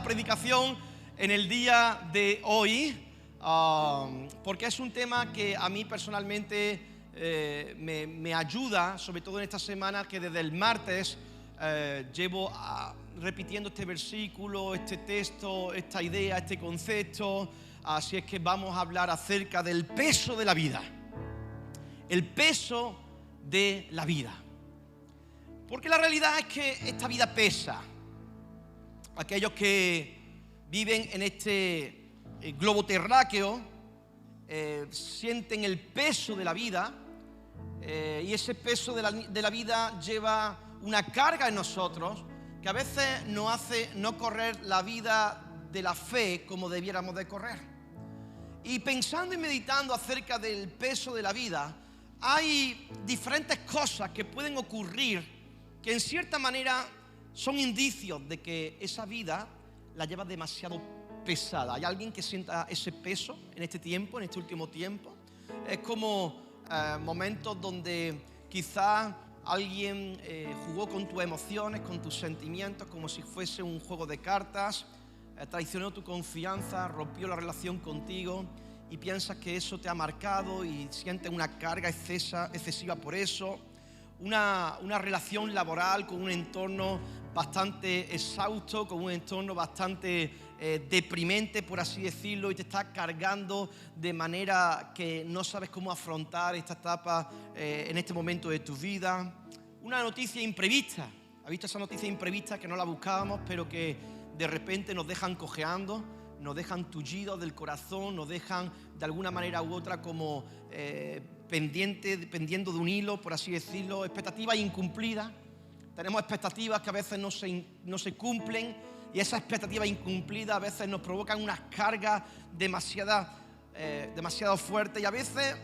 predicación en el día de hoy, porque es un tema que a mí personalmente me ayuda, sobre todo en esta semana que desde el martes llevo repitiendo este versículo, este texto, esta idea, este concepto. Así es que vamos a hablar acerca del peso de la vida. El peso de la vida. Porque la realidad es que esta vida pesa. Aquellos que viven en este globo terráqueo sienten el peso de la vida, y ese peso de la vida lleva una carga en nosotros que a veces nos hace no correr la vida de la fe como debiéramos de correr. Y pensando y meditando acerca del peso de la vida, hay diferentes cosas que pueden ocurrir que en cierta manera son indicios de que esa vida la lleva demasiado pesada. ¿Hay alguien que sienta ese peso en este tiempo, en este último tiempo? Es como momentos donde quizás alguien jugó con tus emociones, con tus sentimientos, como si fuese un juego de cartas, traicionó tu confianza, rompió la relación contigo y piensas que eso te ha marcado y sientes una carga excesiva por eso. Una relación laboral con un entorno bastante exhausto, con un entorno bastante deprimente, por así decirlo, y te está cargando de manera que no sabes cómo afrontar esta etapa en este momento de tu vida. Una noticia imprevista. ¿Has visto esa noticia imprevista que no la buscábamos, pero que de repente nos dejan cojeando, nos dejan tullidos del corazón, nos dejan de alguna manera u otra como dependiendo de un hilo, por así decirlo? Expectativas incumplidas. Tenemos expectativas que a veces no se cumplen, y esas expectativas incumplidas a veces nos provocan unas cargas demasiado fuertes. Y a veces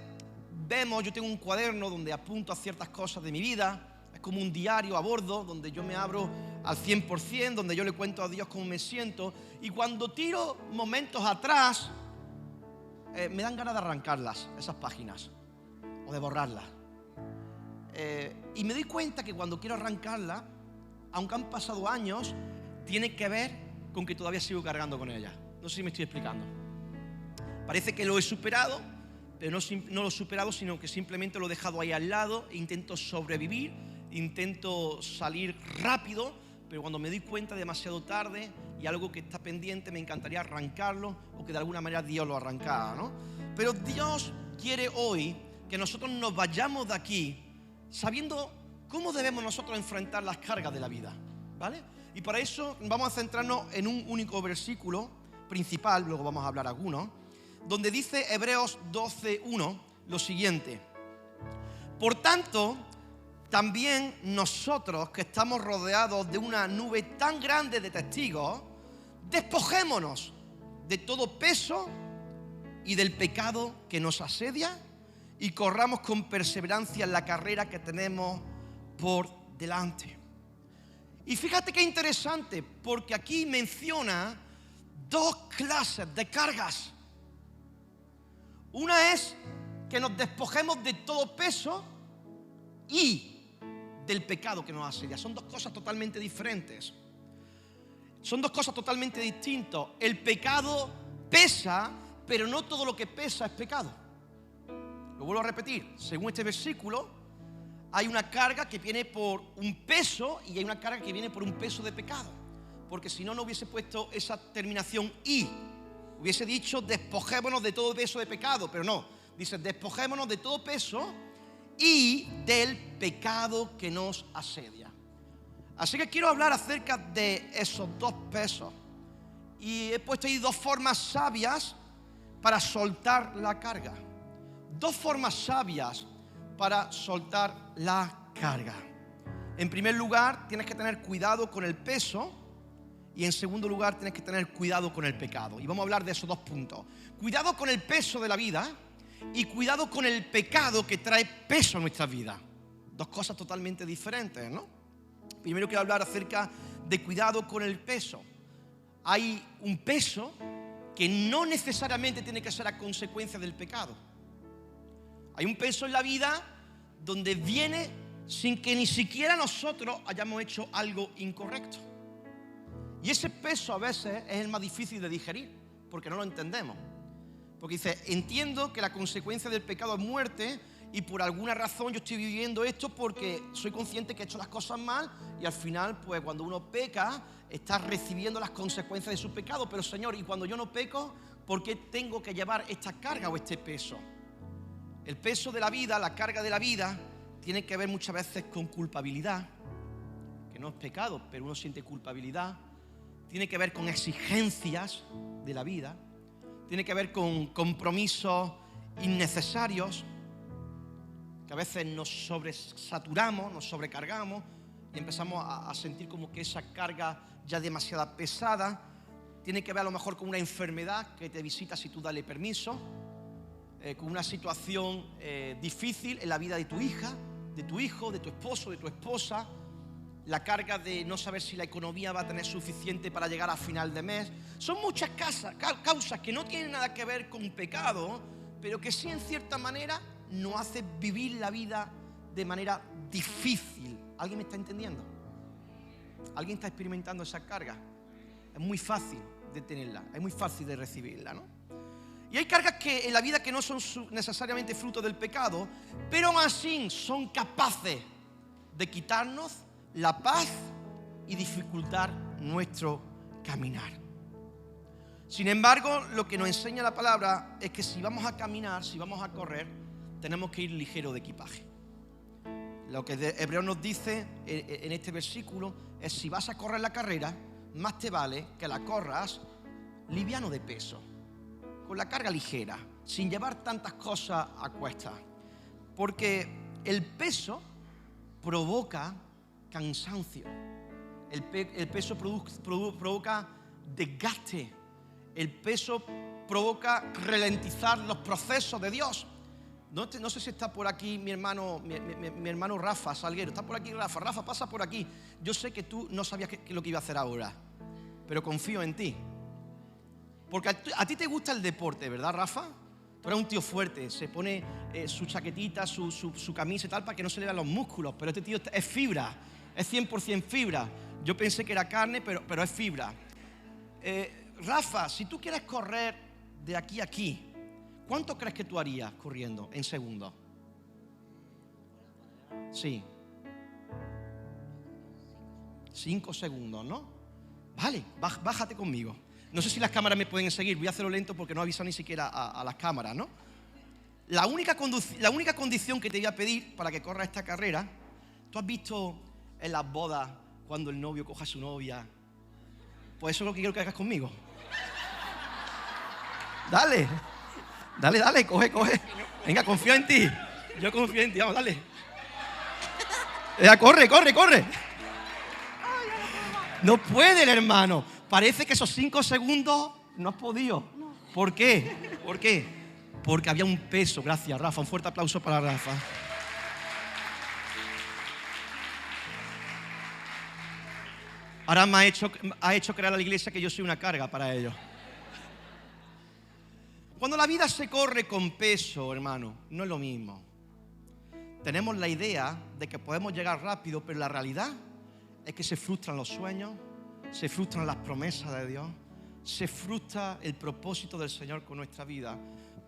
yo tengo un cuaderno donde apunto a ciertas cosas de mi vida. Es como un diario a bordo donde yo me abro al 100%, donde yo le cuento a Dios cómo me siento. Y cuando tiro momentos atrás, me dan ganas de arrancarlas, esas páginas, o de borrarlas. Y me doy cuenta que cuando quiero arrancarlas, aunque han pasado años, tiene que ver con que todavía sigo cargando con ellas. No sé si me estoy explicando. Parece que lo he superado, pero no lo he superado, sino que simplemente lo he dejado ahí al lado e intento sobrevivir, intento salir rápido, pero cuando me doy cuenta demasiado tarde y algo que está pendiente, me encantaría arrancarlo, o que de alguna manera Dios lo arrancara, ¿no? Pero Dios quiere hoy que nosotros nos vayamos de aquí sabiendo cómo debemos nosotros enfrentar las cargas de la vida, ¿vale? Y para eso vamos a centrarnos en un único versículo principal, luego vamos a hablar algunos, donde dice Hebreos 12:1 lo siguiente: por tanto, también nosotros, que estamos rodeados de una nube tan grande de testigos, despojémonos de todo peso y del pecado que nos asedia, y corramos con perseverancia la carrera que tenemos por delante. Y fíjate qué interesante, porque aquí menciona dos clases de cargas. Una es que nos despojemos de todo peso y del pecado que nos asedia. Son dos cosas totalmente diferentes. Son dos cosas totalmente distintas. El pecado pesa, pero no todo lo que pesa es pecado. Lo vuelvo a repetir. Según este versículo, hay una carga que viene por un peso y hay una carga que viene por un peso de pecado. Porque si no, no hubiese puesto esa terminación y. Hubiese dicho despojémonos de todo peso de pecado, pero no. Dice despojémonos de todo peso y del pecado que nos asedia. Así que quiero hablar acerca de esos dos pesos. Y he puesto ahí dos formas sabias para soltar la carga. Dos formas sabias para soltar la carga. En primer lugar, tienes que tener cuidado con el peso. Y en segundo lugar, tienes que tener cuidado con el pecado. Y vamos a hablar de esos dos puntos. Cuidado con el peso de la vida y cuidado con el pecado que trae peso a nuestra vida. Dos cosas totalmente diferentes, ¿no? Primero quiero hablar acerca de cuidado con el peso. Hay un peso que no necesariamente tiene que ser a consecuencia del pecado. Hay un peso en la vida donde viene sin que ni siquiera nosotros hayamos hecho algo incorrecto. Y ese peso a veces es el más difícil de digerir, porque no lo entendemos. Porque dice, entiendo que la consecuencia del pecado es muerte y por alguna razón yo estoy viviendo esto porque soy consciente que he hecho las cosas mal y al final, pues cuando uno peca, está recibiendo las consecuencias de su pecado. Pero Señor, y cuando yo no peco, ¿por qué tengo que llevar esta carga o este peso? El peso de la vida, la carga de la vida, tiene que ver muchas veces con culpabilidad, que no es pecado, pero uno siente culpabilidad. Tiene que ver con exigencias de la vida. Tiene que ver con compromisos innecesarios, que a veces nos sobresaturamos, nos sobrecargamos y empezamos a sentir como que esa carga ya es demasiado pesada. Tiene que ver a lo mejor con una enfermedad que te visita si tú dale permiso, con una situación difícil en la vida de tu hija, de tu hijo, de tu esposo, de tu esposa. La carga de no saber si la economía va a tener suficiente para llegar a final de mes. Son muchas causas que no tienen nada que ver con pecado, pero que sí en cierta manera nos hace vivir la vida de manera difícil. ¿Alguien me está entendiendo? ¿Alguien está experimentando esa carga? Es muy fácil de tenerla, es muy fácil de recibirla, ¿no? Y hay cargas que en la vida que no son necesariamente fruto del pecado, pero aún así son capaces de quitarnos la paz y dificultar nuestro caminar. Sin embargo, lo que nos enseña la palabra es que si vamos a caminar, si vamos a correr, tenemos que ir ligero de equipaje. Lo que Hebreos nos dice en este versículo es: si vas a correr la carrera, más te vale que la corras liviano de peso, con la carga ligera, sin llevar tantas cosas a cuestas. Porque el peso provoca cansancio, el peso provoca desgaste, el peso provoca ralentizar los procesos de Dios. No sé si está por aquí mi hermano Rafa Salguero. ¿Está por aquí Rafa? Rafa, pasa por aquí. Yo sé que tú no sabías qué lo que iba a hacer ahora, pero confío en ti. Porque a ti te gusta el deporte, ¿verdad, Rafa? Tú eres un tío fuerte, se pone su chaquetita, su camisa y tal para que no se le vean los músculos. Pero este tío es fibra, es 100% fibra. Yo pensé que era carne, pero es fibra. Rafa, si tú quieres correr de aquí a aquí, ¿cuánto crees que tú harías corriendo en segundos? Sí. 5 segundos, ¿no? Vale, bájate conmigo. No sé si las cámaras me pueden seguir, voy a hacerlo lento porque no aviso ni siquiera a las cámaras, ¿no? La única condición que te voy a pedir para que corras esta carrera, ¿tú has visto en las bodas cuando el novio coja a su novia? Pues eso es lo que quiero que hagas conmigo. Dale, coge. Venga, confío en ti. Yo confío en ti, vamos, dale. Ya, corre. No puede el hermano. Parece que esos 5 segundos no has podido. ¿Por qué? Porque había un peso. Gracias, Rafa. Un fuerte aplauso para Rafa. Ahora ha hecho creer a la iglesia que yo soy una carga para ellos. Cuando la vida se corre con peso, hermano, no es lo mismo. Tenemos la idea de que podemos llegar rápido, pero la realidad es que se frustran los sueños, se frustran las promesas de Dios, se frustra el propósito del Señor con nuestra vida.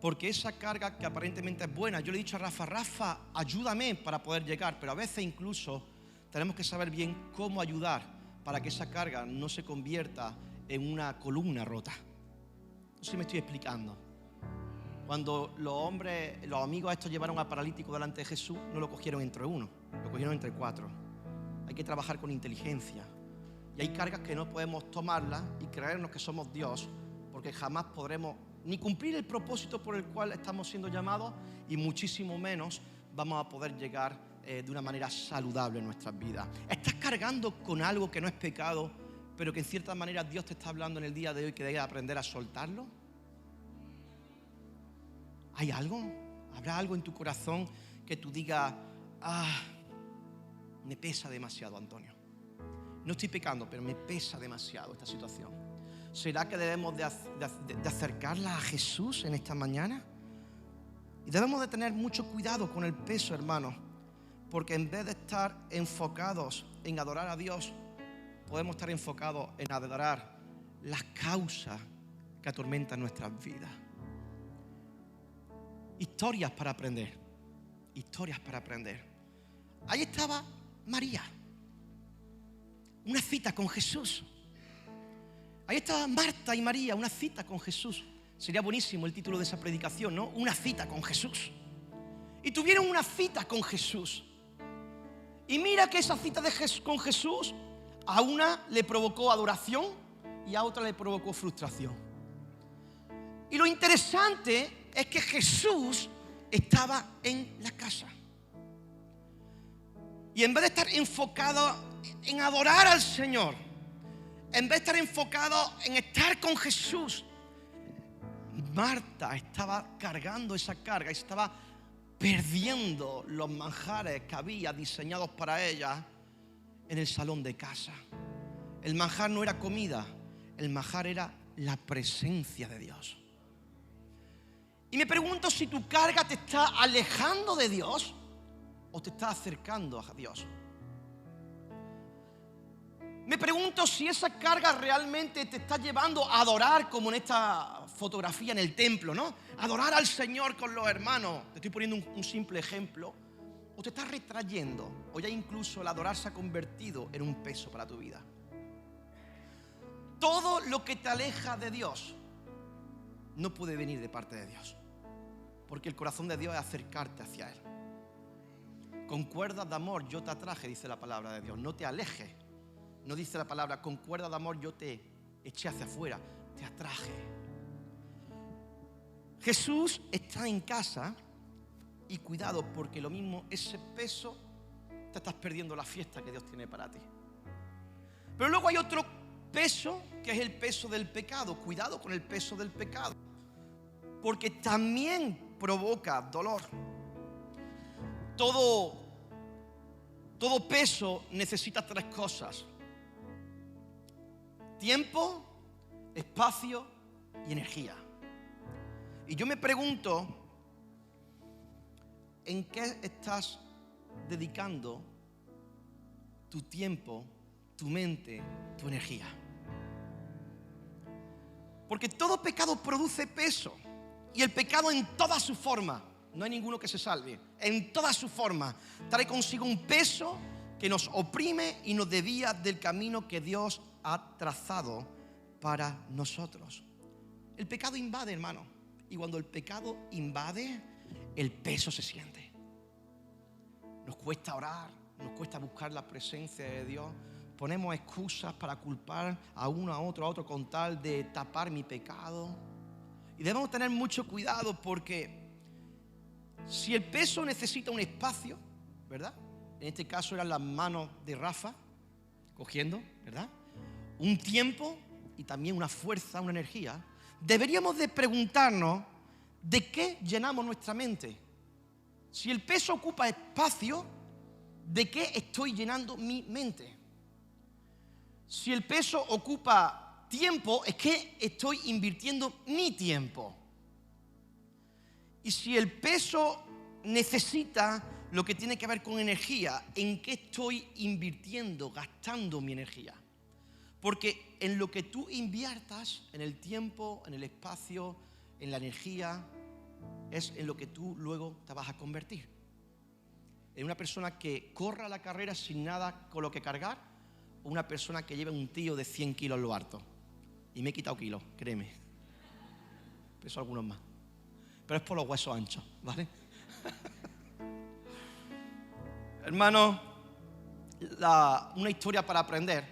Porque esa carga que aparentemente es buena, yo le he dicho a Rafa, ayúdame para poder llegar, pero a veces incluso tenemos que saber bien cómo ayudar para que esa carga no se convierta en una columna rota. No sé si me estoy explicando. Cuando los amigos estos llevaron al paralítico delante de Jesús, no lo cogieron entre uno, lo cogieron entre 4. Hay que trabajar con inteligencia. Y hay cargas que no podemos tomarlas y creernos que somos Dios, porque jamás podremos ni cumplir el propósito por el cual estamos siendo llamados y muchísimo menos vamos a poder llegar de una manera saludable en nuestras vidas. ¿Estás cargando con algo que no es pecado, pero que en cierta manera Dios te está hablando en el día de hoy que debes aprender a soltarlo? ¿Hay algo? ¿Habrá algo en tu corazón que tú digas, me pesa demasiado, Antonio? No estoy pecando, pero me pesa demasiado esta situación. ¿Será que debemos de acercarla a Jesús en esta mañana? Y debemos de tener mucho cuidado con el peso, hermano, porque en vez de estar enfocados en adorar a Dios, podemos estar enfocados en adorar las causas que atormentan nuestras vidas. Historias para aprender. Historias para aprender. Ahí estaba María. Una cita con Jesús. Ahí estaba Marta y María, una cita con Jesús. Sería buenísimo el título de esa predicación, ¿no? Una cita con Jesús. Y tuvieron una cita con Jesús. Y mira que esa cita con Jesús a una le provocó adoración y a otra le provocó frustración. Y lo interesante es que Jesús estaba en la casa. Y en vez de estar enfocado en adorar al Señor, en vez de estar enfocado en estar con Jesús, Marta estaba cargando esa carga y estaba perdiendo los manjares que había diseñados para ella en el salón de casa. El manjar no era comida, el manjar era la presencia de Dios. Y me pregunto si tu carga te está alejando de Dios o te está acercando a Dios. Me pregunto si esa carga realmente te está llevando a adorar, como en esta fotografía en el templo, ¿no? Adorar al Señor con los hermanos. Te estoy poniendo un simple ejemplo. O te estás retrayendo, o ya incluso el adorar se ha convertido en un peso para tu vida. Todo lo que te aleja de Dios no puede venir de parte de Dios, porque el corazón de Dios es acercarte hacia Él. Con cuerdas de amor yo te atraje, dice la palabra de Dios. No te alejes. No dice la palabra, con cuerdas de amor yo te eché hacia afuera, te atraje. Jesús está en casa y cuidado, porque lo mismo, ese peso, te estás perdiendo la fiesta que Dios tiene para ti. Pero luego hay otro peso, que es el peso del pecado. Cuidado con el peso del pecado, porque también provoca dolor. Todo peso necesita tres cosas: tiempo, espacio y energía. Y yo me pregunto, ¿en qué estás dedicando tu tiempo, tu mente, tu energía? Porque todo pecado produce peso, y el pecado en toda su forma, no hay ninguno que se salve, en toda su forma trae consigo un peso que nos oprime y nos desvía del camino que Dios ha trazado para nosotros. El pecado invade, hermano, y cuando el pecado invade, el peso se siente. Nos cuesta orar, nos cuesta buscar la presencia de Dios. Ponemos excusas para culpar a uno, a otro con tal de tapar mi pecado. Y debemos tener mucho cuidado, porque si el peso necesita un espacio, ¿verdad? En este caso eran las manos de Rafa cogiendo, ¿verdad? Un tiempo y también una fuerza, una energía. Deberíamos de preguntarnos de qué llenamos nuestra mente. Si el peso ocupa espacio, ¿de qué estoy llenando mi mente? Si el peso ocupa tiempo, es que estoy invirtiendo mi tiempo. Y si el peso necesita lo que tiene que ver con energía, ¿en qué estoy invirtiendo, gastando mi energía? Porque en lo que tú inviertas, en el tiempo, en el espacio, en la energía, es en lo que tú luego te vas a convertir. En una persona que corra la carrera sin nada con lo que cargar, o una persona que lleve un tío de 100 kilos en lo harto. Y me he quitado kilos, créeme. Peso algunos más. Pero es por los huesos anchos, ¿vale? Hermano, una historia para aprender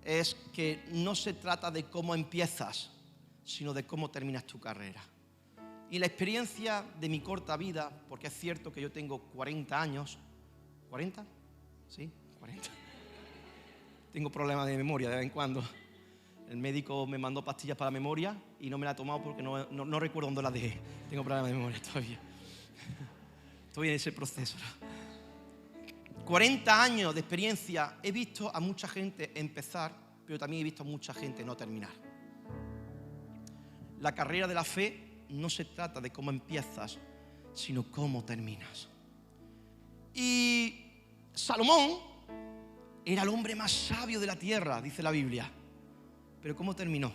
es que no se trata de cómo empiezas, sino de cómo terminas tu carrera. Y la experiencia de mi corta vida, porque es cierto que yo tengo 40 años. ¿40? Sí, 40. Tengo problemas de memoria de vez en cuando. El médico me mandó pastillas para la memoria y no me la he tomado porque no recuerdo dónde las dejé. Tengo problemas de memoria todavía. Estoy en ese proceso. 40 años de experiencia. He visto a mucha gente empezar, pero también he visto a mucha gente no terminar. La carrera de la fe no se trata de cómo empiezas, sino cómo terminas. Y Salomón, era el hombre más sabio de la tierra, dice la Biblia. Pero ¿cómo terminó?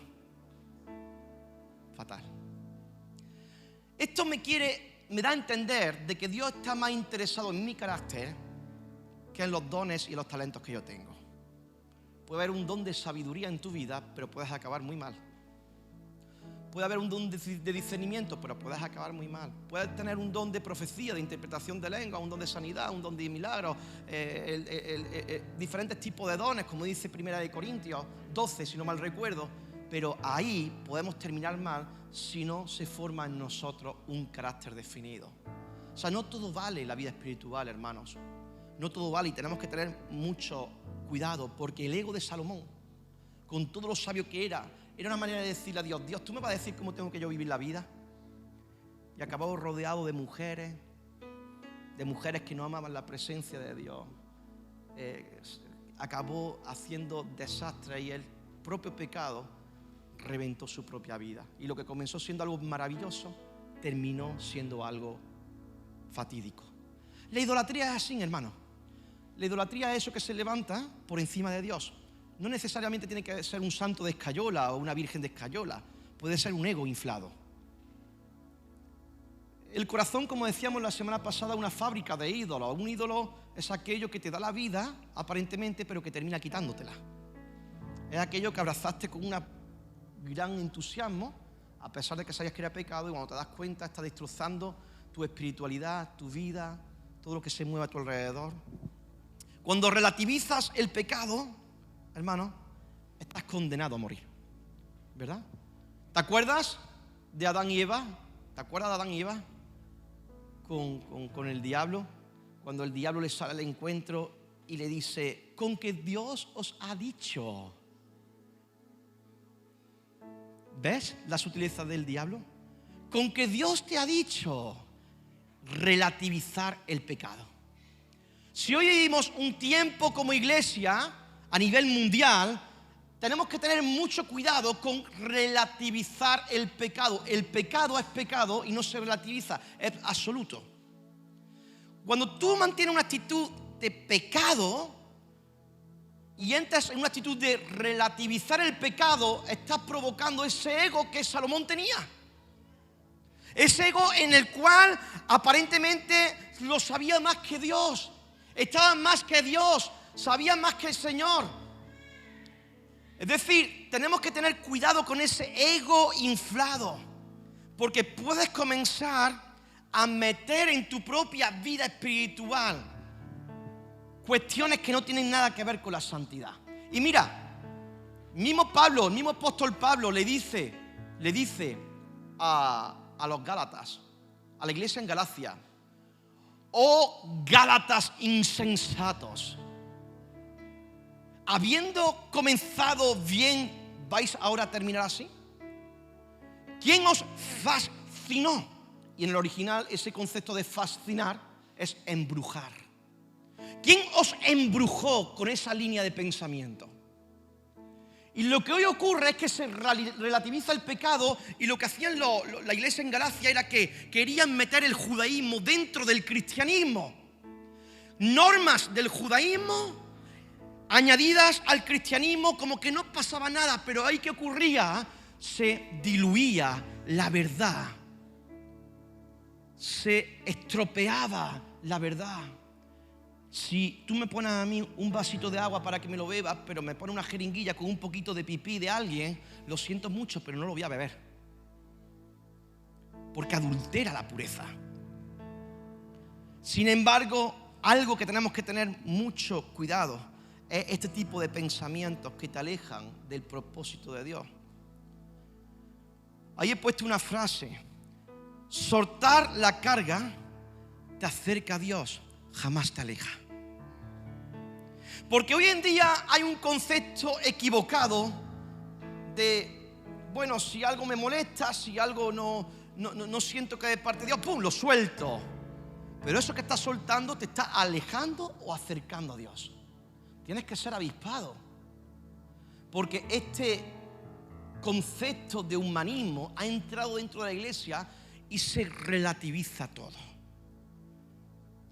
Fatal. Esto me da a entender de que Dios está más interesado en mi carácter que en los dones y los talentos que yo tengo. Puede haber un don de sabiduría en tu vida, pero puedes acabar muy mal. Puede haber un don de discernimiento, pero puedes acabar muy mal. Puedes tener un don de profecía, de interpretación de lengua, un don de sanidad, un don de milagros, diferentes tipos de dones, como dice 1 Corintios 12, si no mal recuerdo. Pero ahí podemos terminar mal si no se forma en nosotros un carácter definido. O sea, no todo vale la vida espiritual, hermanos. No todo vale y tenemos que tener mucho cuidado, porque el ego de Salomón, con todo lo sabio que era una manera de decirle a Dios: Dios, ¿tú me vas a decir cómo tengo que yo vivir la vida? Y acabó rodeado de mujeres que no amaban la presencia de Dios. Acabó haciendo desastre y el propio pecado reventó su propia vida. Y lo que comenzó siendo algo maravilloso terminó siendo algo fatídico. La idolatría es así, hermano. La idolatría es eso que se levanta por encima de Dios. No necesariamente tiene que ser un santo de escayola o una virgen de escayola. Puede ser un ego inflado. El corazón, como decíamos la semana pasada, es una fábrica de ídolos. Un ídolo es aquello que te da la vida, aparentemente, pero que termina quitándotela. Es aquello que abrazaste con un gran entusiasmo, a pesar de que sabías que era pecado, y cuando te das cuenta está destrozando tu espiritualidad, tu vida, todo lo que se mueve a tu alrededor. Cuando relativizas el pecado, hermano, estás condenado a morir, ¿verdad? ¿Te acuerdas de Adán y Eva? ¿Te acuerdas de Adán y Eva con el diablo? Cuando el diablo le sale al encuentro y le dice: con que Dios os ha dicho. ¿Ves la sutileza del diablo? Con que Dios te ha dicho. Relativizar el pecado. Si hoy vivimos un tiempo como iglesia a nivel mundial, tenemos que tener mucho cuidado con relativizar el pecado. El pecado es pecado y no se relativiza, es absoluto. Cuando tú mantienes una actitud de pecado y entras en una actitud de relativizar el pecado, estás provocando ese ego que Salomón tenía. Ese ego en el cual aparentemente lo sabía más que Dios, estaba más que Dios, sabía más que el Señor. Es decir, tenemos que tener cuidado con ese ego inflado, porque puedes comenzar a meter en tu propia vida espiritual cuestiones que no tienen nada que ver con la santidad. Y mira, el mismo apóstol Pablo le dice a los Gálatas, a la iglesia en Galacia: oh Gálatas insensatos, habiendo comenzado bien, ¿vais ahora a terminar así? ¿Quién os fascinó? Y en el original ese concepto de fascinar es embrujar. ¿Quién os embrujó con esa línea de pensamiento? Y lo que hoy ocurre es que se relativiza el pecado, y lo que hacían la iglesia en Galacia era que querían meter el judaísmo dentro del cristianismo. Normas del judaísmo añadidas al cristianismo, como que no pasaba nada, pero ahí que ocurría, se diluía la verdad, se estropeaba la verdad. Si tú me pones a mí un vasito de agua para que me lo bebas, pero me pones una jeringuilla con un poquito de pipí de alguien, lo siento mucho, pero no lo voy a beber, porque adultera la pureza. Sin embargo, algo que tenemos que tener mucho cuidado es este tipo de pensamientos que te alejan del propósito de Dios. Ahí he puesto una frase: soltar la carga te acerca a Dios, jamás te aleja. Porque hoy en día hay un concepto equivocado de, bueno, si algo me molesta, si algo no siento que es de parte de Dios, ¡pum!, lo suelto. Pero eso que estás soltando te está alejando o acercando a Dios. Tienes que ser avispado, porque este concepto de humanismo ha entrado dentro de la iglesia y se relativiza todo.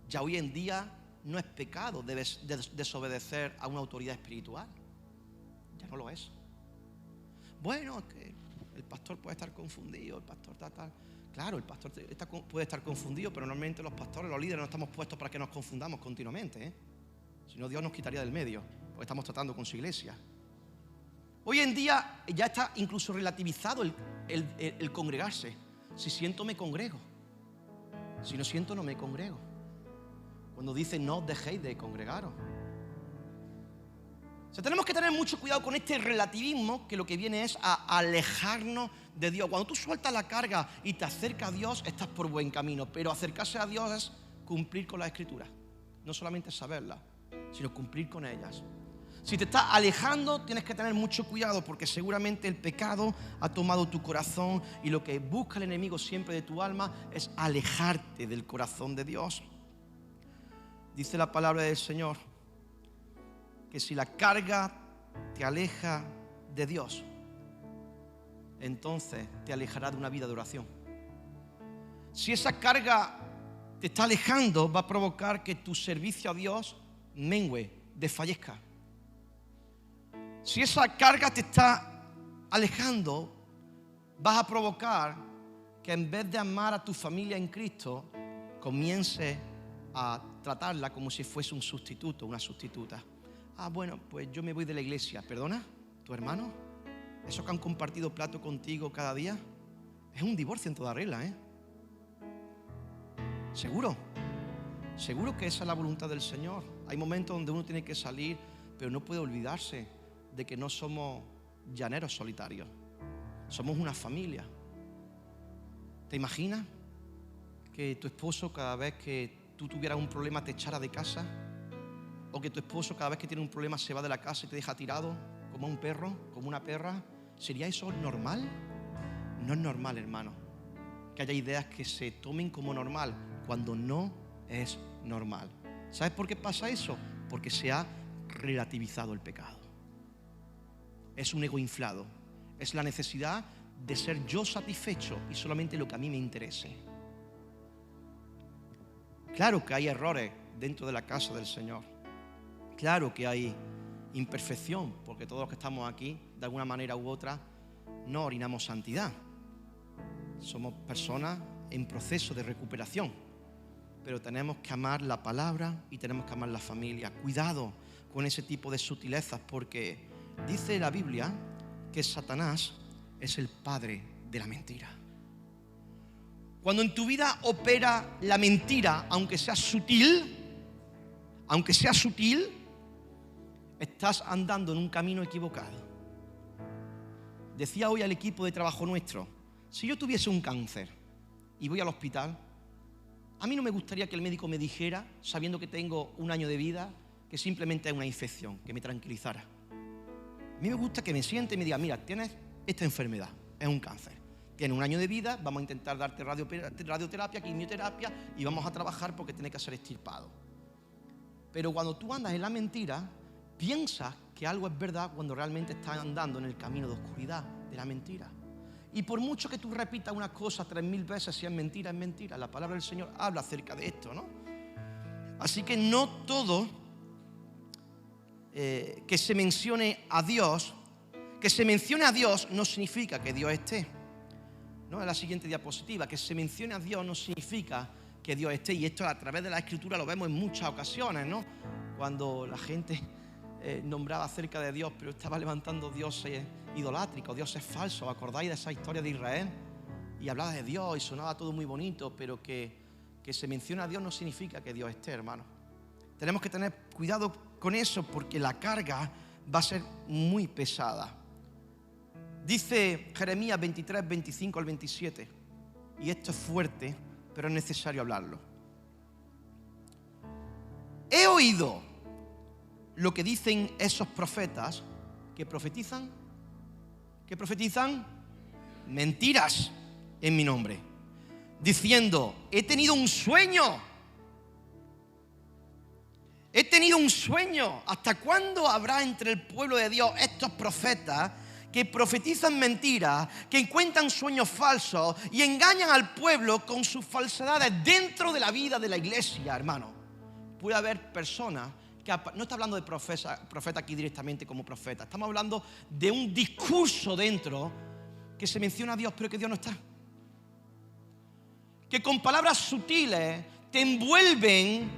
Ya hoy en día no es pecado desobedecer a una autoridad espiritual. Ya no lo es. Bueno, es que el pastor puede estar confundido, el pastor tal. Claro, el pastor puede estar confundido, pero normalmente los pastores, los líderes no estamos puestos para que nos confundamos continuamente, ¿eh? Si no, Dios nos quitaría del medio, porque estamos tratando con su iglesia. Hoy en día ya está incluso relativizado el congregarse. Si siento, me congrego. Si no siento, no me congrego. Cuando dicen no dejéis de congregaros. O sea, tenemos que tener mucho cuidado con este relativismo, que lo que viene es a alejarnos de Dios. Cuando tú sueltas la carga y te acercas a Dios, estás por buen camino. Pero acercarse a Dios es cumplir con las Escrituras. No solamente saberlas, sino cumplir con ellas. Si te estás alejando, tienes que tener mucho cuidado, porque seguramente el pecado ha tomado tu corazón y lo que busca el enemigo siempre de tu alma es alejarte del corazón de Dios. Dice la palabra del Señor que si la carga te aleja de Dios, entonces te alejará de una vida de oración. Si esa carga te está alejando, va a provocar que tu servicio a Dios mengue, desfallezca. Si esa carga te está alejando, vas a provocar que en vez de amar a tu familia en Cristo, comiences a tratarla como si fuese un sustituto, una sustituta. Bueno, pues yo me voy de la iglesia. ¿Perdona? ¿Tu hermano? ¿Esos que han compartido plato contigo cada día? Es un divorcio en toda regla, ¿eh? ¿Seguro? Seguro que esa es la voluntad del Señor. Hay momentos donde uno tiene que salir, pero no puede olvidarse de que no somos llaneros solitarios. Somos una familia. ¿Te imaginas que tu esposo, cada vez que tú tuvieras un problema, te echara de casa? ¿O que tu esposo, cada vez que tiene un problema, se va de la casa y te deja tirado como un perro, como una perra? ¿Sería eso normal? No es normal, hermano, que haya ideas que se tomen como normal cuando no es normal. ¿Sabes por qué pasa eso? Porque se ha relativizado el pecado. Es un ego inflado. Es la necesidad de ser yo satisfecho y solamente lo que a mí me interese. Claro que hay errores dentro de la casa del Señor. Claro que hay imperfección, porque todos los que estamos aquí, de alguna manera u otra, no orinamos santidad. Somos personas en proceso de recuperación. Pero tenemos que amar la palabra y tenemos que amar la familia. Cuidado con ese tipo de sutilezas, porque dice la Biblia que Satanás es el padre de la mentira. Cuando en tu vida opera la mentira, aunque sea sutil, estás andando en un camino equivocado. Decía hoy al equipo de trabajo nuestro, si yo tuviese un cáncer y voy al hospital, a mí no me gustaría que el médico me dijera, sabiendo que tengo 1 año de vida, que simplemente es una infección, que me tranquilizara. A mí me gusta que me siente y me diga, mira, tienes esta enfermedad, es un cáncer. Tienes 1 año de vida, vamos a intentar darte radioterapia, quimioterapia y vamos a trabajar porque tiene que ser extirpado. Pero cuando tú andas en la mentira, piensas que algo es verdad cuando realmente estás andando en el camino de oscuridad de la mentira. Y por mucho que tú repitas una cosa 3000 veces, si es mentira, es mentira. La palabra del Señor habla acerca de esto, ¿no? Así que no todo que se mencione a Dios no significa que Dios esté. ¿No? En la siguiente diapositiva, que se mencione a Dios no significa que Dios esté. Y esto a través de la Escritura lo vemos en muchas ocasiones, ¿no? Cuando la gente nombraba acerca de Dios, pero estaba levantando dioses idolátricos, dioses falsos. ¿Acordáis de esa historia de Israel? Y hablaba de Dios y sonaba todo muy bonito, pero que se menciona a Dios no significa que Dios esté, hermano. Tenemos que tener cuidado con eso, porque la carga va a ser muy pesada. Dice Jeremías 23, 25 al 27, y esto es fuerte, pero es necesario hablarlo. He oído lo que dicen esos profetas que profetizan. ¿Qué profetizan? Mentiras en mi nombre, diciendo, he tenido un sueño. He tenido un sueño. ¿Hasta cuándo habrá entre el pueblo de Dios estos profetas que profetizan mentiras, que cuentan sueños falsos y engañan al pueblo con sus falsedades dentro de la vida de la iglesia, hermano? puede haber personas que no está hablando de profeta aquí directamente como profeta. Estamos hablando de un discurso dentro que se menciona a Dios, pero que Dios no está. Que con palabras sutiles te envuelven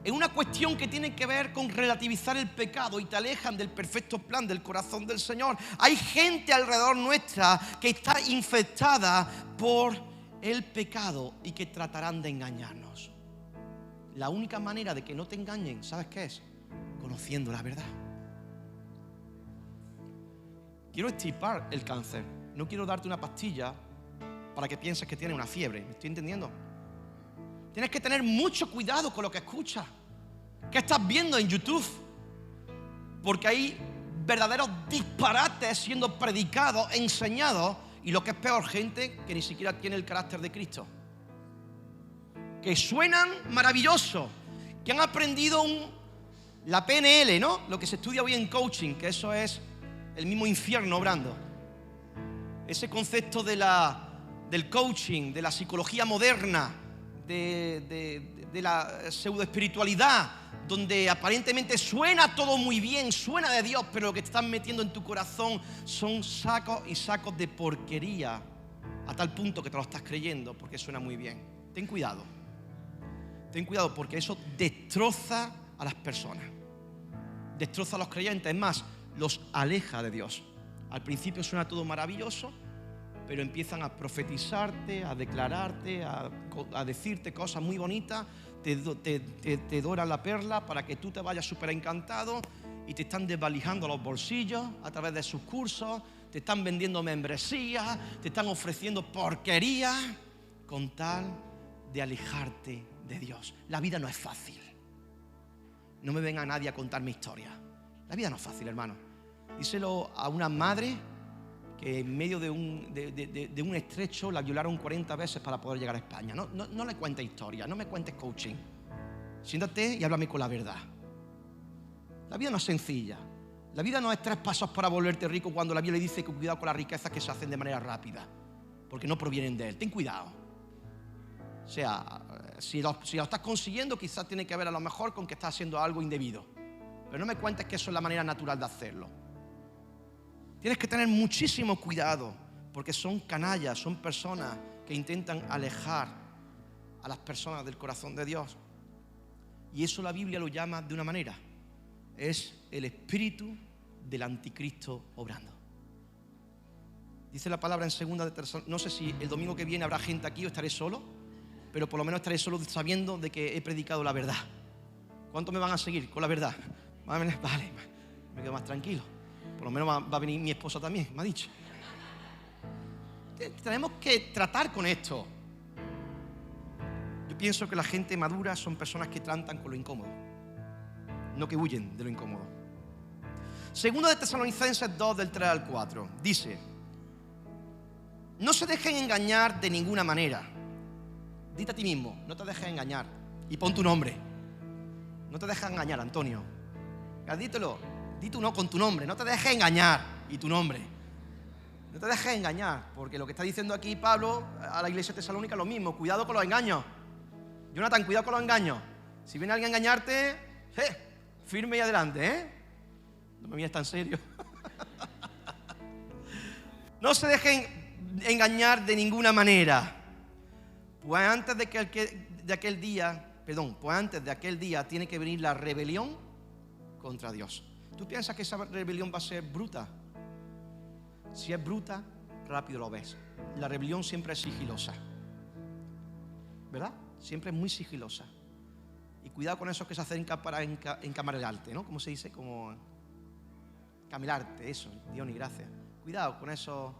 en una cuestión que tiene que ver con relativizar el pecado y te alejan del perfecto plan del corazón del Señor. Hay gente alrededor nuestra que está infectada por el pecado y que tratarán de engañarnos. La única manera de que no te engañen, ¿sabes qué es? Conociendo la verdad. Quiero extirpar el cáncer. No quiero darte una pastilla para que pienses que tienes una fiebre. ¿Me estoy entendiendo? Tienes que tener mucho cuidado con lo que escuchas. ¿Qué estás viendo en YouTube? Porque hay verdaderos disparates siendo predicados, enseñados, y lo que es peor, gente que ni siquiera tiene el carácter de Cristo. Que suenan maravillosos, que han aprendido la PNL, ¿no? Lo que se estudia hoy en coaching, que eso es el mismo infierno obrando. Ese concepto del coaching, de la psicología moderna, de la pseudoespiritualidad, donde aparentemente suena todo muy bien, suena de Dios, pero lo que te están metiendo en tu corazón son sacos y sacos de porquería, a tal punto que te lo estás creyendo porque suena muy bien. Ten cuidado porque eso destroza a las personas, destroza a los creyentes, es más, los aleja de Dios. Al principio suena todo maravilloso, pero empiezan a profetizarte, a declararte, a decirte cosas muy bonitas, te doran la perla para que tú te vayas súper encantado y te están desvalijando los bolsillos a través de sus cursos, te están vendiendo membresías, te están ofreciendo porquería con tal de alejarte de Dios. La vida no es fácil. No me venga nadie a contar mi historia. La vida no es fácil, hermano. Díselo a una madre que en medio de un estrecho la violaron 40 veces para poder llegar a España. No le cuentes historia, no me cuentes coaching. Siéntate y háblame con la verdad. La vida no es sencilla. La vida no es 3 pasos para volverte rico, cuando la Biblia dice que cuidado con las riquezas que se hacen de manera rápida, porque no provienen de Él. Ten cuidado. O sea, si lo estás consiguiendo, quizás tiene que ver a lo mejor con que estás haciendo algo indebido. Pero no me cuentes que eso es la manera natural de hacerlo. Tienes que tener muchísimo cuidado, porque son canallas, son personas que intentan alejar a las personas del corazón de Dios. Y eso la Biblia lo llama de una manera: es el espíritu del anticristo obrando. Dice la palabra en 2 de Tesalonicenses, no sé si el domingo que viene habrá gente aquí o estaré solo, pero por lo menos estaré solo sabiendo de que he predicado la verdad. ¿Cuántos me van a seguir con la verdad? Vale, me quedo más tranquilo. Por lo menos va a venir mi esposa también, me ha dicho. Tenemos que tratar con esto. Yo pienso que la gente madura son personas que tratan con lo incómodo, no que huyen de lo incómodo. 2 de Tesalonicenses 2, del 3 al 4, dice: no se dejen engañar de ninguna manera. Dite a ti mismo, no te dejes engañar. Y pon tu nombre. No te dejes engañar, Antonio. Dítelo. Di tu no con tu nombre. No te dejes engañar. Y tu nombre. No te dejes engañar. Porque lo que está diciendo aquí Pablo a la iglesia tesalónica es lo mismo. Cuidado con los engaños. Jonathan, cuidado con los engaños. Si viene alguien a engañarte, firme y adelante, No me mires tan serio. No se dejen engañar de ninguna manera. Pues antes de aquel día tiene que venir la rebelión contra Dios. ¿Tú piensas que esa rebelión va a ser bruta? Si es bruta, rápido lo ves. La rebelión siempre es sigilosa, ¿verdad? Siempre es muy sigilosa. Y cuidado con esos que se hacen para encamarelarte, ¿no? ¿Cómo se dice? Como camelarte, eso, Dios ni gracias. Cuidado con esos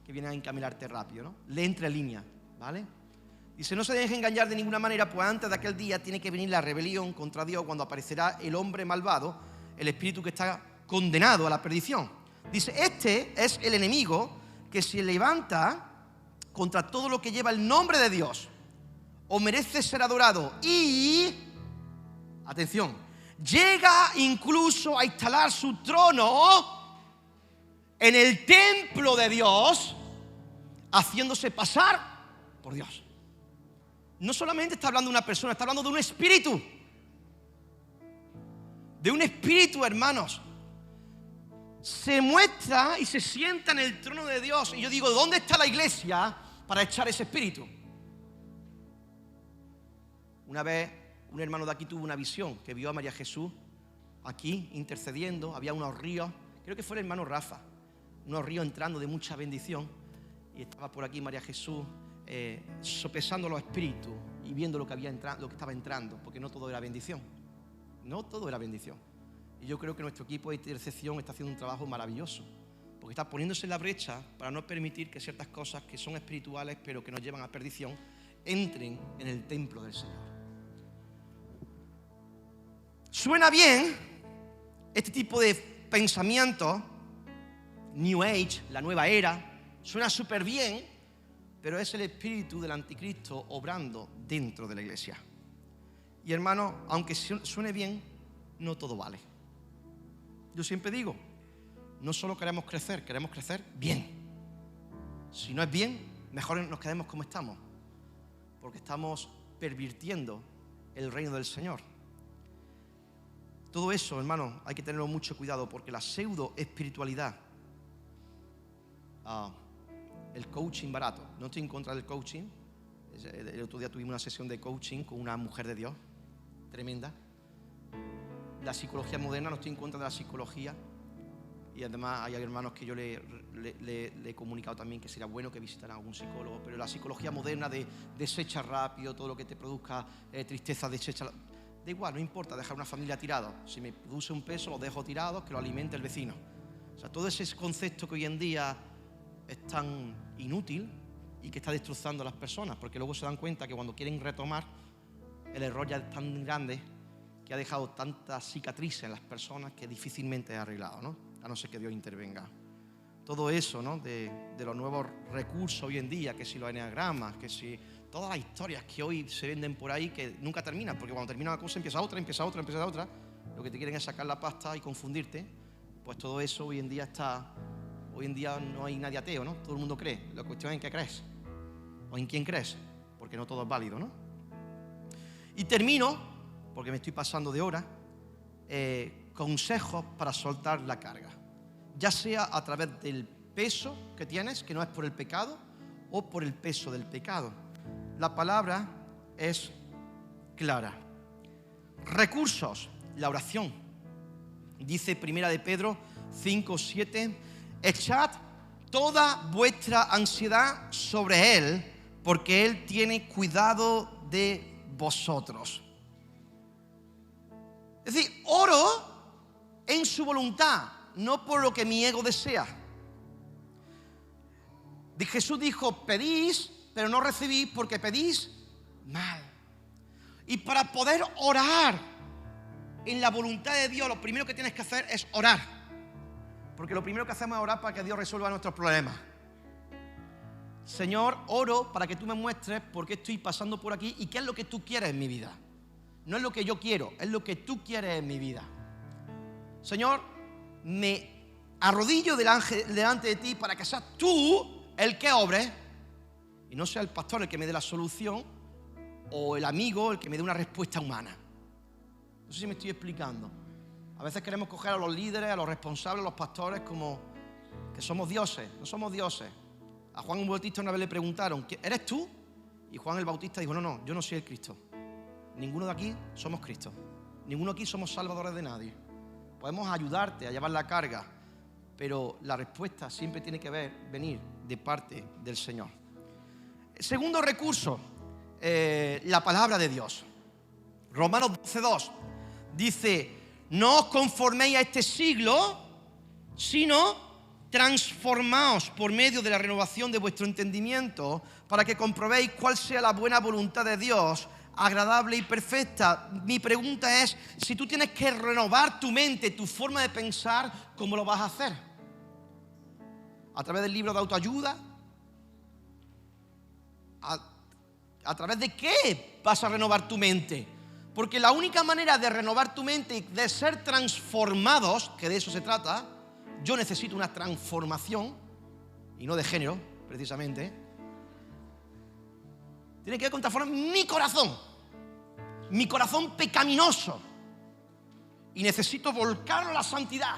que vienen a encamelarte rápido, ¿no? Lee entre líneas, ¿vale? Dice: no se dejen engañar de ninguna manera, pues antes de aquel día tiene que venir la rebelión contra Dios, cuando aparecerá el hombre malvado, el espíritu que está condenado a la perdición. Dice: este es el enemigo que se levanta contra todo lo que lleva el nombre de Dios o merece ser adorado y, atención, llega incluso a instalar su trono en el templo de Dios, haciéndose pasar por Dios. No solamente está hablando de una persona, está hablando de un espíritu. de un espíritu, hermanos, se muestra y se sienta en el trono de Dios. Y yo digo, ¿dónde está la iglesia para echar ese espíritu? Una vez un hermano de aquí tuvo una visión, que vio a María Jesús aquí intercediendo. Había unos ríos, creo que fue el hermano Rafa, unos ríos entrando de mucha bendición. Y estaba por aquí María Jesús sopesando los espíritus y viendo lo que estaba entrando, porque no todo era bendición. No todo era bendición. Y yo creo que nuestro equipo de intercesión está haciendo un trabajo maravilloso, porque está poniéndose en la brecha para no permitir que ciertas cosas que son espirituales pero que nos llevan a perdición entren en el templo del Señor. Suena bien este tipo de pensamiento, New Age, la nueva era, suena súper bien, pero es el espíritu del anticristo obrando dentro de la iglesia. Y hermano, aunque suene bien, no todo vale. Yo siempre digo, no solo queremos crecer bien. Si no es bien, mejor nos quedemos como estamos, porque estamos pervirtiendo el reino del Señor. Todo eso, hermano, hay que tenerlo mucho cuidado, porque la pseudo espiritualidad, el coaching barato, no estoy en contra del coaching. El otro día tuvimos una sesión de coaching con una mujer de Dios tremenda. La psicología moderna, no estoy en contra de la psicología, y además hay hermanos que yo le he comunicado también que sería bueno que visitaran a algún psicólogo, pero la psicología moderna de desecha rápido, todo lo que te produzca tristeza, desecha, da igual, no importa dejar una familia tirada. Si me produce un peso, lo dejo tirado, que lo alimente el vecino. O sea, todo ese concepto que hoy en día es tan inútil y que está destrozando a las personas, porque luego se dan cuenta que cuando quieren retomar, el error ya es tan grande que ha dejado tantas cicatrices en las personas que difícilmente es arreglado, ¿no? A no ser que Dios intervenga. Todo eso, ¿no? De los nuevos recursos hoy en día, que si los eneagramas, que si todas las historias que hoy se venden por ahí que nunca terminan, porque cuando termina una cosa empieza otra, empieza otra, empieza otra. Lo que te quieren es sacar la pasta y confundirte. Pues todo eso hoy en día no hay nadie ateo, ¿no? Todo el mundo cree. La cuestión es en qué crees o en quién crees, porque no todo es válido, ¿no? Y termino, porque me estoy pasando de hora, consejos para soltar la carga, ya sea a través del peso que tienes, que no es por el pecado, o por el peso del pecado. La palabra es clara. Recursos, la oración. Dice Primera de Pedro 5:7, echad toda vuestra ansiedad sobre Él, porque Él tiene cuidado de vosotros. Es decir, oro en su voluntad, no por lo que mi ego desea. Jesús dijo, pedís, pero no recibís porque pedís mal. Y para poder orar en la voluntad de Dios, lo primero que tienes que hacer es orar. Porque lo primero que hacemos es orar para que Dios resuelva nuestros problemas. Señor, oro para que tú me muestres por qué estoy pasando por aquí y qué es lo que tú quieres en mi vida. No es lo que yo quiero, es lo que tú quieres en mi vida. Señor, me arrodillo delante de ti para que seas tú el que obre y no sea el pastor el que me dé la solución o el amigo el que me dé una respuesta humana. No sé si me estoy explicando. A veces queremos coger a los líderes, a los responsables, a los pastores como que somos dioses. No somos dioses. A Juan el Bautista una vez le preguntaron, ¿eres tú? Y Juan el Bautista dijo, no, yo no soy el Cristo. Ninguno de aquí somos Cristo. Ninguno aquí somos salvadores de nadie. Podemos ayudarte a llevar la carga, pero la respuesta siempre tiene que venir de parte del Señor. El segundo recurso, la palabra de Dios. Romanos 12:2 dice, no os conforméis a este siglo, sino transformaos por medio de la renovación de vuestro entendimiento para que comprobéis cuál sea la buena voluntad de Dios, agradable y perfecta. Mi pregunta es, si tú tienes que renovar tu mente, tu forma de pensar, ¿cómo lo vas a hacer? ¿A través del libro de autoayuda? ¿A través de qué vas a renovar tu mente? Porque la única manera de renovar tu mente y de ser transformados, que de eso se trata, yo necesito una transformación, y no de género, precisamente, tiene que ver con transformar mi corazón pecaminoso. y necesito volcarlo a la santidad.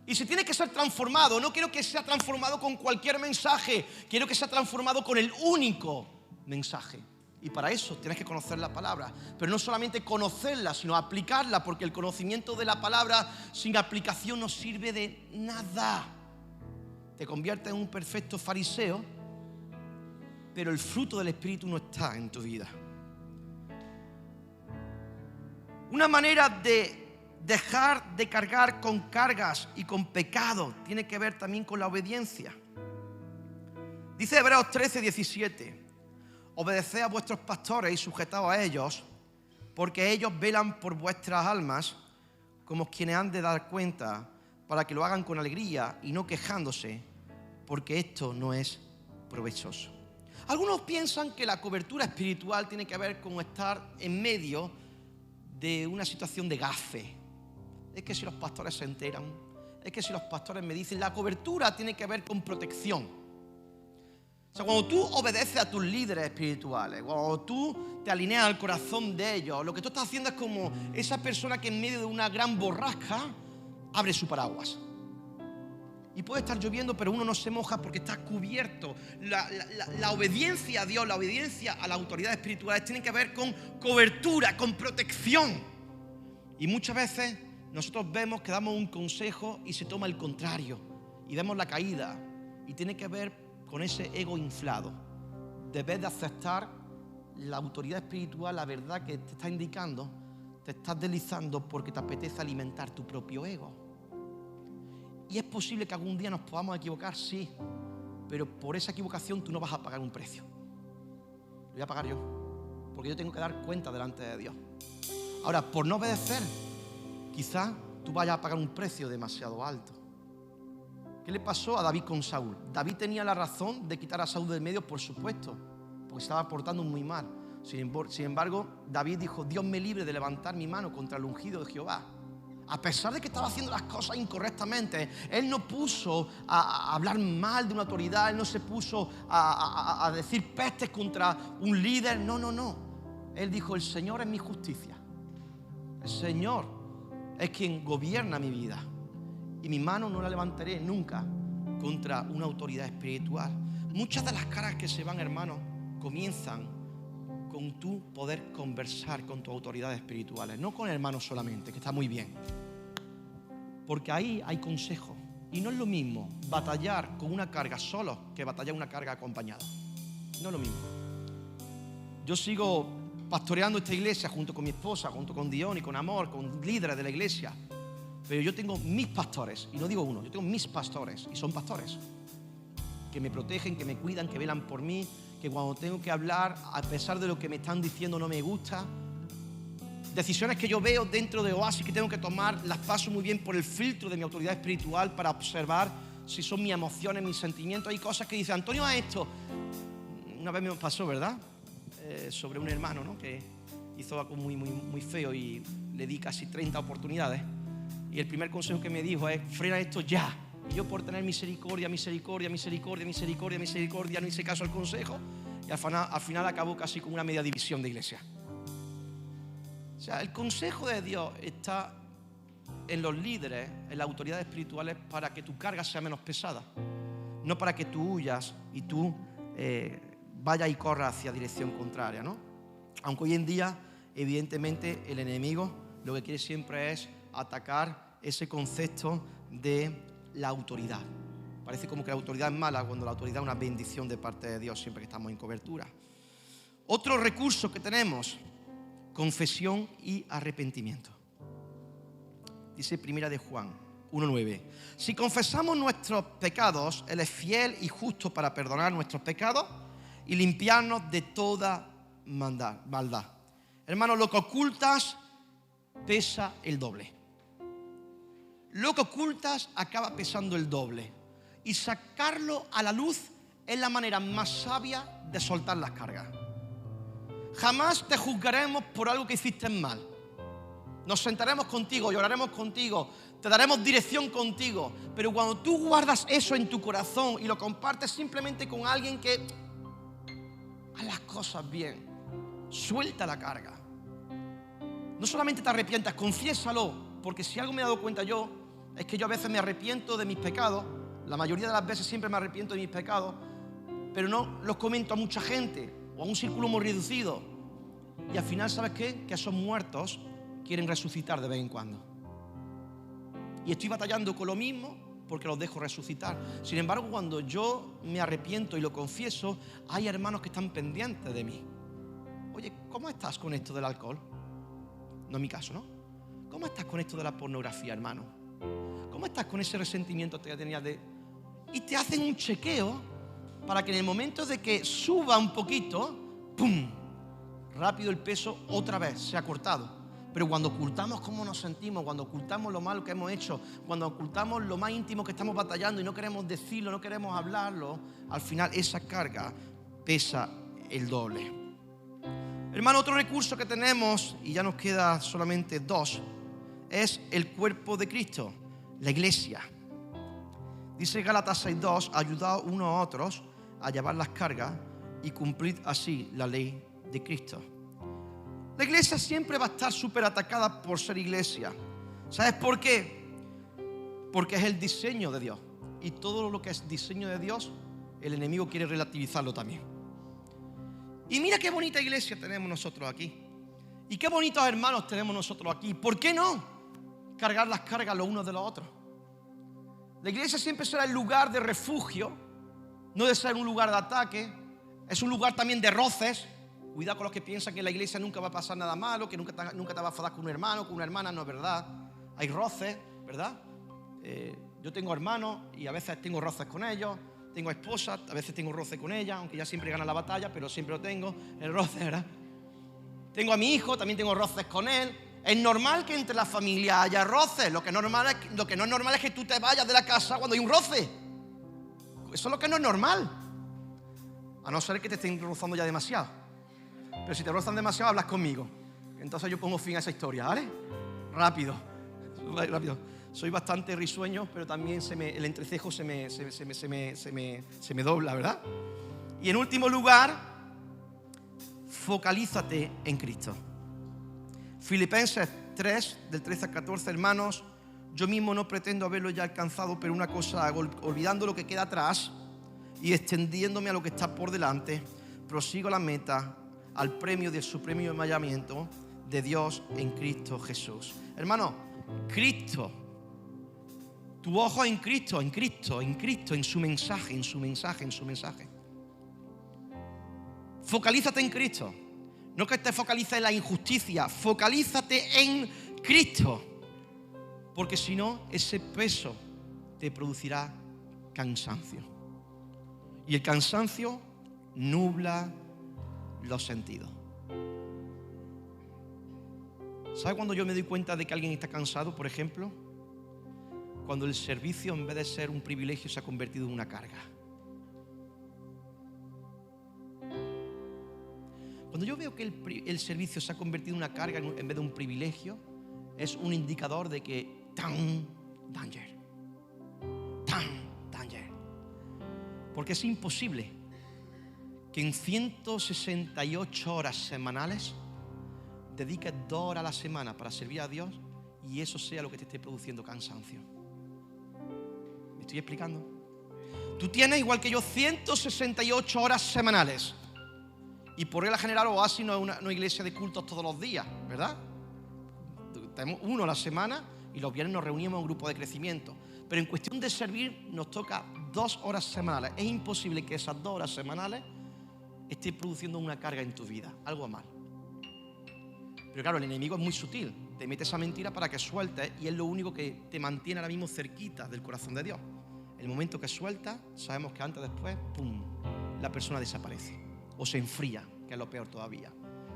Y si tiene que ser transformado, no quiero que sea transformado con cualquier mensaje, quiero que sea transformado con el único mensaje. Y para eso tienes que conocer la palabra, pero no solamente conocerla, sino aplicarla, porque el conocimiento de la palabra sin aplicación no sirve de nada. Te conviertes en un perfecto fariseo, pero el fruto del Espíritu no está en tu vida. Una manera de dejar de cargar con cargas y con pecado tiene que ver también con la obediencia. Dice Hebreos 13:17: obedeced a vuestros pastores y sujetaos a ellos, porque ellos velan por vuestras almas como quienes han de dar cuenta, para que lo hagan con alegría y no quejándose, porque esto no es provechoso. Algunos piensan que la cobertura espiritual tiene que ver con estar en medio de una situación de gafe. Es que si los pastores se enteran, es que si los pastores me dicen, la cobertura tiene que ver con protección. O sea, cuando tú obedeces a tus líderes espirituales, cuando tú te alineas al corazón de ellos, lo que tú estás haciendo es como esa persona que en medio de una gran borrasca abre su paraguas. Y puede estar lloviendo, pero uno no se moja porque está cubierto. La obediencia a Dios, la obediencia a las autoridades espirituales tiene que ver con cobertura, con protección. Y muchas veces nosotros vemos que damos un consejo y se toma el contrario. Y vemos la caída. Y tiene que ver con ese ego inflado. Debes de aceptar la autoridad espiritual, la verdad que te está indicando. Te estás deslizando porque te apetece alimentar tu propio ego. Y es posible que algún día nos podamos equivocar, sí, pero por esa equivocación tú no vas a pagar un precio. Lo voy a pagar yo, porque yo tengo que dar cuenta delante de Dios. Ahora, por no obedecer, quizás tú vayas a pagar un precio demasiado alto. ¿Qué le pasó a David con Saúl? David tenía la razón de quitar a Saúl del medio, por supuesto, porque estaba portando muy mal. Sin embargo, David dijo: Dios me libre de levantar mi mano contra el ungido de Jehová. A pesar de que estaba haciendo las cosas incorrectamente, él no puso a hablar mal de una autoridad, él no se puso a decir pestes contra un líder. No. Él dijo: el Señor es mi justicia. El Señor es quien gobierna mi vida. Y mi mano no la levantaré nunca contra una autoridad espiritual. Muchas de las caras que se van, hermanos, comienzan con tu poder conversar con tus autoridades espirituales, no con hermanos solamente, que está muy bien, porque ahí hay consejo. Y no es lo mismo batallar con una carga solo que batallar una carga acompañada. No es lo mismo. Yo sigo pastoreando esta iglesia junto con mi esposa, junto con Dion y con Amor, con líderes de la iglesia, pero yo tengo mis pastores, y no digo uno, yo tengo mis pastores, y son pastores que me protegen, que me cuidan, que velan por mí, que cuando tengo que hablar, a pesar de lo que me están diciendo no me gusta, decisiones que yo veo dentro de Oasis que tengo que tomar, las paso muy bien por el filtro de mi autoridad espiritual para observar si son mis emociones, mis sentimientos. Hay cosas que dice: Antonio, a esto. Una vez me pasó, ¿verdad? Sobre un hermano, ¿no?, que hizo algo muy feo y le di casi 30 oportunidades. Y el primer consejo que me dijo es: frena esto ya. Y yo, por tener misericordia, no hice caso al consejo, y al final acabó casi con una media división de iglesia. O sea, el consejo de Dios está en los líderes, en las autoridades espirituales, para que tu carga sea menos pesada, no para que tú huyas y tú vayas y corras hacia dirección contraria, ¿no? Aunque hoy en día, evidentemente, el enemigo lo que quiere siempre es atacar ese concepto de la autoridad. Parece como que la autoridad es mala, cuando la autoridad es una bendición de parte de Dios siempre que estamos en cobertura. Otro recurso que tenemos: confesión y arrepentimiento. Dice Primera de Juan 1:9: si confesamos nuestros pecados, Él es fiel y justo para perdonar nuestros pecados y limpiarnos de toda maldad. Hermano, lo que ocultas pesa el doble. Lo que ocultas acaba pesando el doble. Y sacarlo a la luz es la manera más sabia de soltar las cargas. Jamás te juzgaremos por algo que hiciste mal. Nos sentaremos contigo, lloraremos contigo, te daremos dirección contigo. Pero cuando tú guardas eso en tu corazón y lo compartes simplemente con alguien que haz las cosas bien, suelta la carga. No solamente te arrepientas, confiésalo. porque si algo me he dado cuenta yo, es que yo a veces me arrepiento de mis pecados, la mayoría de las veces siempre me arrepiento de mis pecados, pero no los comento a mucha gente o a un círculo muy reducido. Y al final, ¿sabes qué? Que esos muertos quieren resucitar de vez en cuando. Y estoy batallando con lo mismo porque los dejo resucitar. Sin embargo, cuando yo me arrepiento y lo confieso, hay hermanos que están pendientes de mí. Oye, ¿cómo estás con esto del alcohol? No es mi caso, ¿no? ¿Cómo estás con esto de la pornografía, hermano? ¿Cómo estás con ese resentimiento que tenías de...? Y te hacen un chequeo para que en el momento de que suba un poquito, ¡pum!, rápido el peso otra vez se ha cortado. Pero cuando ocultamos cómo nos sentimos, cuando ocultamos lo malo que hemos hecho, cuando ocultamos lo más íntimo que estamos batallando y no queremos decirlo, no queremos hablarlo, al final esa carga pesa el doble. Hermano, otro recurso que tenemos, y ya nos queda solamente 2, es el cuerpo de Cristo, la iglesia. Dice Gálatas 6:2, ayudad unos a otros a llevar las cargas y cumplid así la ley de Cristo. La iglesia siempre va a estar súper atacada por ser iglesia. ¿Sabes por qué? Porque es el diseño de Dios. Y todo lo que es diseño de Dios, el enemigo quiere relativizarlo también. Y mira qué bonita iglesia tenemos nosotros aquí. Y qué bonitos hermanos tenemos nosotros aquí. ¿Por qué no cargar las cargas los unos de los otros? La iglesia siempre será el lugar de refugio, no de ser un lugar de ataque. Es un lugar también de roces. Cuidado con los que piensan que en la iglesia nunca va a pasar nada malo, que nunca te va a enfadar con un hermano, con una hermana. No es verdad. Hay roces, ¿verdad? Yo tengo hermanos y a veces tengo roces con ellos. Tengo esposa, a veces tengo roce con ella, aunque ella siempre gana la batalla, pero siempre lo tengo, el roce, ¿verdad? Tengo a mi hijo, también tengo roces con él. Es normal que entre la familia haya roces. Lo que no es normal es que tú te vayas de la casa cuando hay un roce. Eso es lo que no es normal. A no ser que te estén rozando ya demasiado. Pero si te rozan demasiado, hablas conmigo. Entonces yo pongo fin a esa historia, ¿vale? Rápido. Soy bastante risueño, pero también el entrecejo se me dobla, ¿verdad? Y en último lugar, focalízate en Cristo. Filipenses 3, del 13 al 14, hermanos, yo mismo no pretendo haberlo ya alcanzado, pero una cosa hago, olvidando lo que queda atrás y extendiéndome a lo que está por delante, prosigo la meta, al premio del supremo llamamiento de Dios en Cristo Jesús. Hermano, Cristo, tu ojo en Cristo, en Cristo, en Cristo, en su mensaje, en su mensaje, en su mensaje. Focalízate en Cristo. No que te focalices en la injusticia, focalízate en Cristo. Porque si no, ese peso te producirá cansancio. Y el cansancio nubla los sentidos. ¿Sabe cuando yo me doy cuenta de que alguien está cansado, por ejemplo? Cuando el servicio, en vez de ser un privilegio, se ha convertido en una carga. Cuando yo veo que el servicio se ha convertido en una carga en vez de un privilegio, es un indicador de que danger. Porque es imposible que en 168 horas semanales dediques 2 horas a la semana para servir a Dios y eso sea lo que te esté produciendo cansancio. ¿Me estoy explicando? Tú tienes, igual que yo, 168 horas semanales. Y por regla general, Oasis no es una iglesia de cultos todos los días, ¿verdad? Tenemos 1 a la semana y los viernes nos reunimos en un grupo de crecimiento. Pero en cuestión de servir nos toca 2 horas semanales. Es imposible que esas 2 horas semanales esté produciendo una carga en tu vida, algo mal. Pero claro, el enemigo es muy sutil, te mete esa mentira para que sueltes y es lo único que te mantiene ahora mismo cerquita del corazón de Dios. El momento que sueltas, sabemos que antes o después, ¡pum!, la persona desaparece o se enfría, que es lo peor todavía.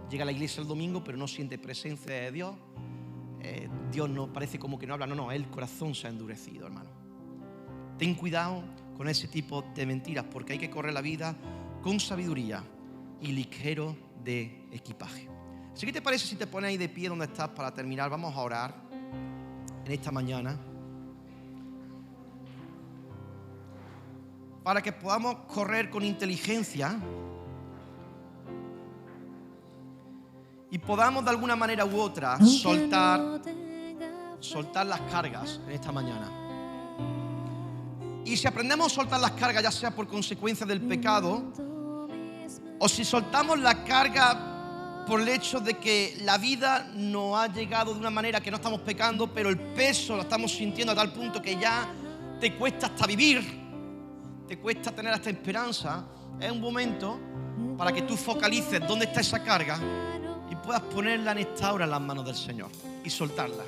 Llega a la iglesia el domingo pero no siente presencia de Dios, Dios no parece como que no habla, no, el corazón se ha endurecido, hermano. Ten cuidado con ese tipo de mentiras porque hay que correr la vida con sabiduría y ligero de equipaje. Así que te parece si te pones ahí de pie donde estás para terminar. Vamos a orar en esta mañana para que podamos correr con inteligencia y podamos de alguna manera u otra soltar soltar las cargas en esta mañana. Y si aprendemos a soltar las cargas, ya sea por consecuencia del pecado, o si soltamos la carga por el hecho de que la vida nos ha llegado de una manera que no estamos pecando, pero el peso lo estamos sintiendo a tal punto que ya te cuesta hasta vivir, te cuesta tener hasta esperanza, es un momento para que tú focalices dónde está esa carga y puedas ponerla en esta hora en las manos del Señor y soltarla.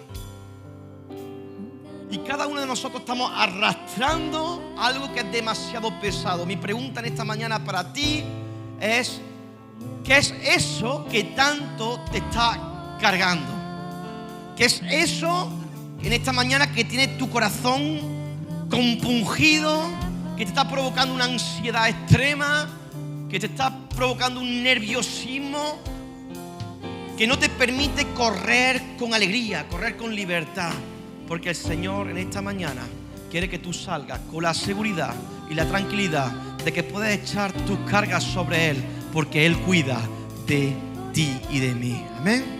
Y cada uno de nosotros estamos arrastrando algo que es demasiado pesado. Mi pregunta en esta mañana para ti es: ¿qué es eso que tanto te está cargando? ¿Qué es eso en esta mañana que tiene tu corazón compungido, que te está provocando una ansiedad extrema, que te está provocando un nerviosismo que no te permite correr con alegría, correr con libertad? Porque el Señor en esta mañana quiere que tú salgas con la seguridad y la tranquilidad de que puedes echar tus cargas sobre Él, porque Él cuida de ti y de mí. Amén.